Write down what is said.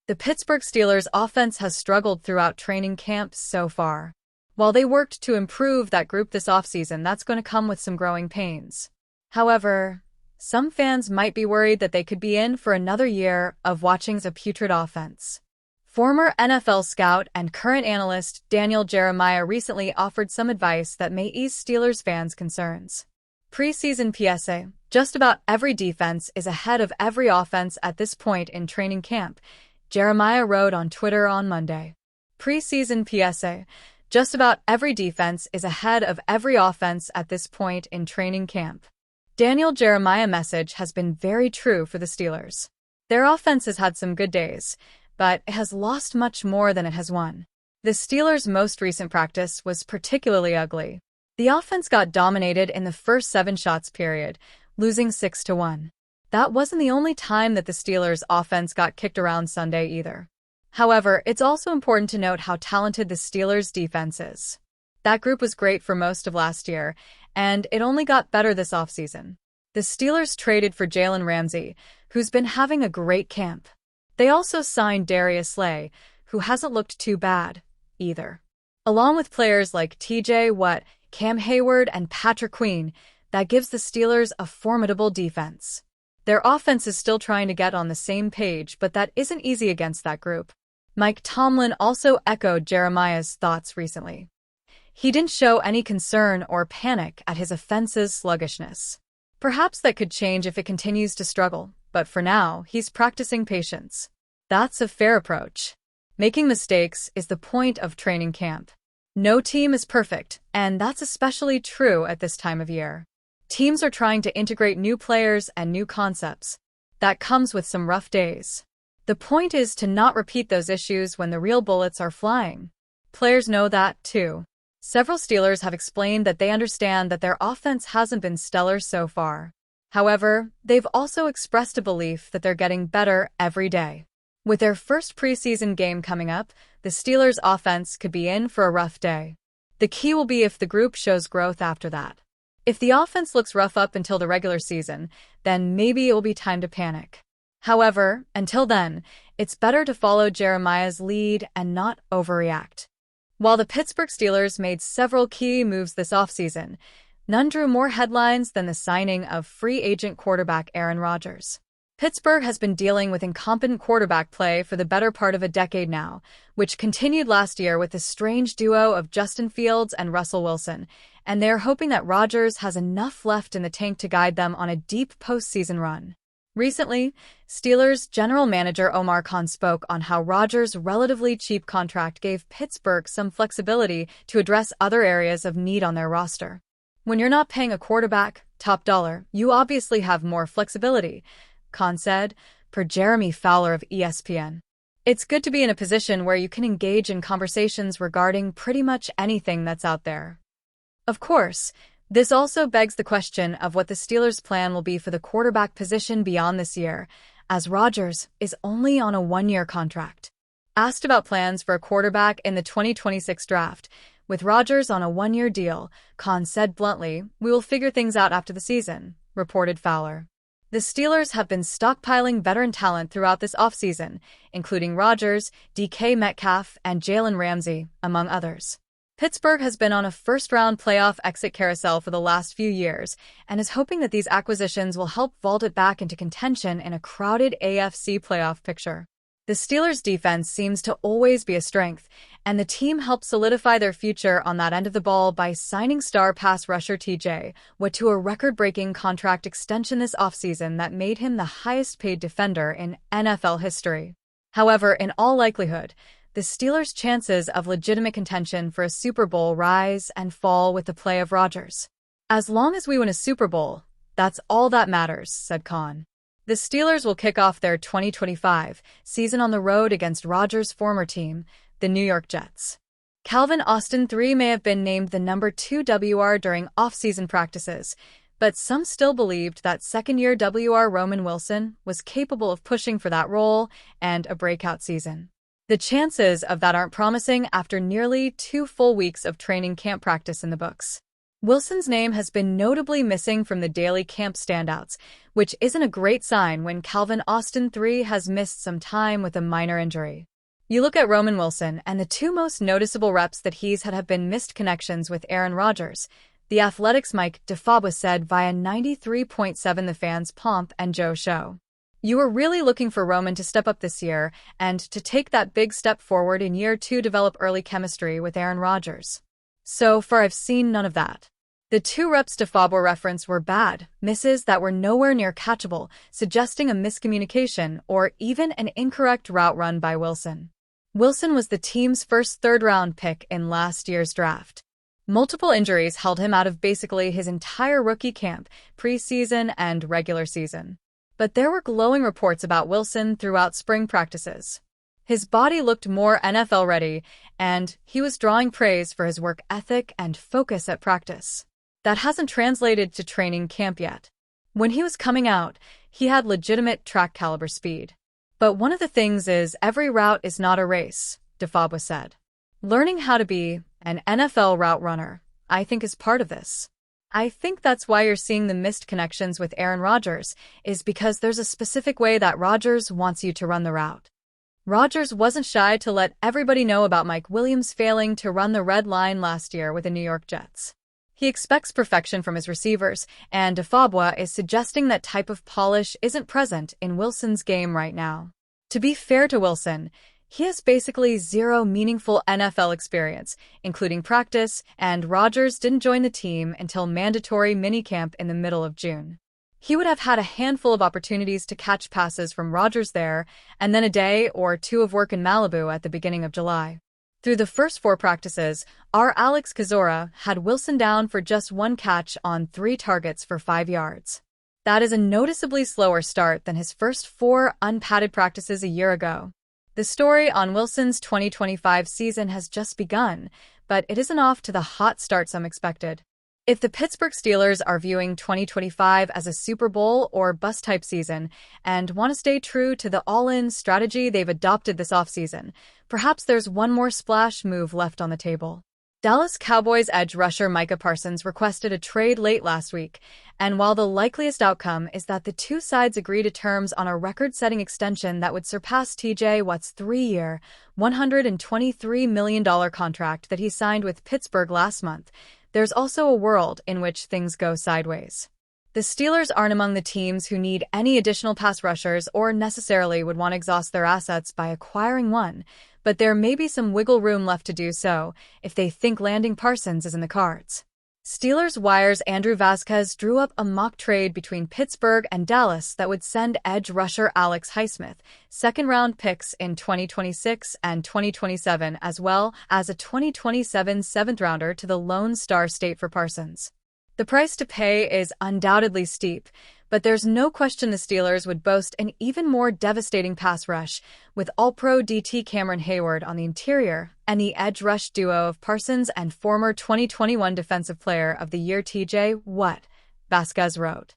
The Pittsburgh Steelers' offense has struggled throughout training camp so far. While they worked to improve that group this offseason, that's going to come with some growing pains. However, some fans might be worried that they could be in for another year of watching a putrid offense. Former NFL scout and current analyst Daniel Jeremiah recently offered some advice that may ease Steelers fans' concerns. Preseason PSA: just about every defense is ahead of every offense at this point in training camp, Jeremiah wrote on Twitter on Monday. Preseason PSA: just about every defense is ahead of every offense at this point in training camp. Daniel Jeremiah's message has been very true for the Steelers. Their offense has had some good days, but it has lost much more than it has won. The Steelers' most recent practice was particularly ugly. The offense got dominated in the first 7 shots period, losing 6-1. That wasn't the only time that the Steelers' offense got kicked around Sunday either. However, it's also important to note how talented the Steelers' defense is. That group was great for most of last year, and it only got better this offseason. The Steelers traded for Jalen Ramsey, who's been having a great camp. They also signed Darius Slay, who hasn't looked too bad, either. Along with players like TJ Watt, Cam Hayward, and Patrick Queen, that gives the Steelers a formidable defense. Their offense is still trying to get on the same page, but that isn't easy against that group. Mike Tomlin also echoed Jeremiah's thoughts recently. He didn't show any concern or panic at his offense's sluggishness. Perhaps that could change if it continues to struggle, but for now, he's practicing patience. That's a fair approach. Making mistakes is the point of training camp. No team is perfect, and that's especially true at this time of year. Teams are trying to integrate new players and new concepts. That comes with some rough days. The point is to not repeat those issues when the real bullets are flying. Players know that, too. Several Steelers have explained that they understand that their offense hasn't been stellar so far. However, they've also expressed a belief that they're getting better every day. With their first preseason game coming up, the Steelers' offense could be in for a rough day. The key will be if the group shows growth after that. If the offense looks rough up until the regular season, then maybe it will be time to panic. However, until then, it's better to follow Jeremiah's lead and not overreact. While the Pittsburgh Steelers made several key moves this offseason, none drew more headlines than the signing of free agent quarterback Aaron Rodgers. Pittsburgh has been dealing with incompetent quarterback play for the better part of a decade now, which continued last year with the strange duo of Justin Fields and Russell Wilson, and they're hoping that Rodgers has enough left in the tank to guide them on a deep postseason run. Recently, Steelers general manager Omar Khan spoke on how Rodgers' relatively cheap contract gave Pittsburgh some flexibility to address other areas of need on their roster. When you're not paying a quarterback top dollar, you obviously have more flexibility, Khan said, per Jeremy Fowler of ESPN. It's good to be in a position where you can engage in conversations regarding pretty much anything that's out there. Of course, this also begs the question of what the Steelers' plan will be for the quarterback position beyond this year, as Rodgers is only on a 1-year contract. Asked about plans for a quarterback in the 2026 draft, with Rodgers on a 1-year deal, Khan said bluntly, "We will figure things out after the season," reported Fowler. The Steelers have been stockpiling veteran talent throughout this offseason, including Rodgers, DK Metcalf, and Jalen Ramsey, among others. Pittsburgh has been on a first-round playoff exit carousel for the last few years and is hoping that these acquisitions will help vault it back into contention in a crowded AFC playoff picture. The Steelers' defense seems to always be a strength, and the team helped solidify their future on that end of the ball by signing star pass rusher TJ Watt to a record-breaking contract extension this offseason that made him the highest-paid defender in NFL history. However, in all likelihood, the Steelers' chances of legitimate contention for a Super Bowl rise and fall with the play of Rodgers. "As long as we win a Super Bowl, that's all that matters," said Khan. The Steelers will kick off their 2025 season on the road against Rodgers' former team, the New York Jets. Calvin Austin III may have been named the number 2 WR during off-season practices, but some still believed that second-year WR Roman Wilson was capable of pushing for that role and a breakout season. The chances of that aren't promising after nearly 2 full weeks of training camp practice in the books. Wilson's name has been notably missing from the daily camp standouts, which isn't a great sign when Calvin Austin III has missed some time with a minor injury. You look at Roman Wilson, and the two most noticeable reps that he's had have been missed connections with Aaron Rodgers. The Athletic's Micah said via 93.7 The Fan's Pomp and Joe show. You were really looking for Roman to step up this year and to take that big step forward in year 2, develop early chemistry with Aaron Rodgers. So far I've seen none of that. The 2 reps DeFabio referenced were bad misses that were nowhere near catchable, suggesting a miscommunication or even an incorrect route run by Wilson. Wilson was the team's first third-round pick in last year's draft. Multiple injuries held him out of basically his entire rookie camp, preseason and regular season. But there were glowing reports about Wilson throughout spring practices. His body looked more NFL ready, and he was drawing praise for his work ethic and focus at practice. That hasn't translated to training camp yet. When he was coming out, he had legitimate track caliber speed. But one of the things is every route is not a race, DeFabio said. Learning how to be an NFL route runner, I think, is part of this. I think that's why you're seeing the missed connections with Aaron Rodgers, is because there's a specific way that Rodgers wants you to run the route. Rodgers wasn't shy to let everybody know about Mike Williams failing to run the red line last year with the New York Jets. He expects perfection from his receivers, and DeFabio is suggesting that type of polish isn't present in Wilson's game right now. To be fair to Wilson, he has basically zero meaningful NFL experience, including practice, and Rodgers didn't join the team until mandatory minicamp in the middle of June. He would have had a handful of opportunities to catch passes from Rodgers there, and then a day or 2 of work in Malibu at the beginning of July. Through the first 4 practices, our Alex Kozora had Wilson down for just 1 catch on 3 targets for 5 yards. That is a noticeably slower start than his first 4 unpadded practices a year ago. The story on Wilson's 2025 season has just begun, but it isn't off to the hot start some expected. If the Pittsburgh Steelers are viewing 2025 as a Super Bowl or bust-type season and want to stay true to the all-in strategy they've adopted this offseason, perhaps there's one more splash move left on the table. Dallas Cowboys edge rusher Micah Parsons requested a trade late last week, and while the likeliest outcome is that the two sides agree to terms on a record-setting extension that would surpass T.J. Watt's 3-year, $123 million contract that he signed with Pittsburgh last month, there's also a world in which things go sideways. The Steelers aren't among the teams who need any additional pass rushers or necessarily would want to exhaust their assets by acquiring one, but there may be some wiggle room left to do so if they think landing Parsons is in the cards. Steelers Wire's Andrew Vasquez drew up a mock trade between Pittsburgh and Dallas that would send edge rusher Alex Highsmith, second-round picks in 2026 and 2027, as well as a 2027 seventh-rounder to the Lone Star State for Parsons. The price to pay is undoubtedly steep, but there's no question the Steelers would boast an even more devastating pass rush, with All-Pro DT Cameron Hayward on the interior and the edge rush duo of Parsons and former 2021 Defensive Player of the Year T.J. Watt, Vasquez wrote.